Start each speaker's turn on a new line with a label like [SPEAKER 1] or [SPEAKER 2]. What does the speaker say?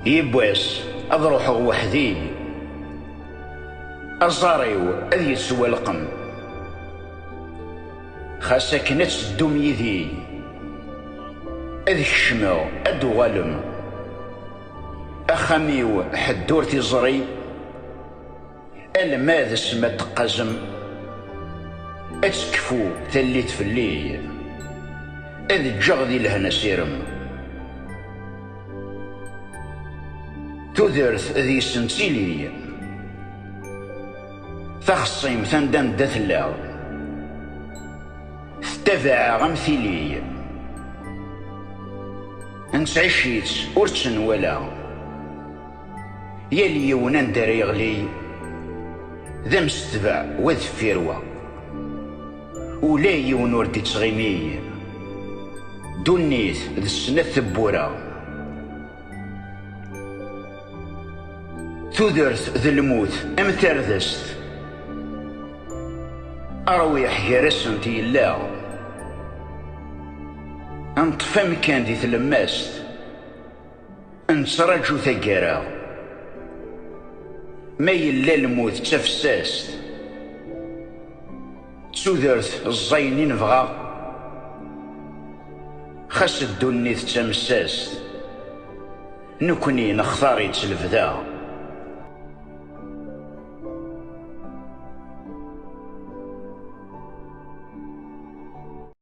[SPEAKER 1] يبواس أضروح وحدي أزاريو أذ يسوى القم خاصة كنت الدوم يذي أذ كشمو أدوالم أخاميو حدور تزري الماذ اسمى تقزم أتكفو تليت فلي أذ جغذي لهنا سيرم تذرث ذي سنسيلي تخصيم ثندن دثلا تتبع غمثيلي نسعشيت أرتسن ولا يلي ونندر يغلي ذا مستبع وذ فيروة ولا يونور دي تغيمي دونيت ذا السنة ثبورة تذرث ذا الموت أم تردست أرويح جرسنت يلا أنطفى مكان دي تلمست انسرجو ثقرا ما يلا الموت تفسست تذرث الزينين بغا خاص الدنيا تمسست نكوني نختاري تلفذا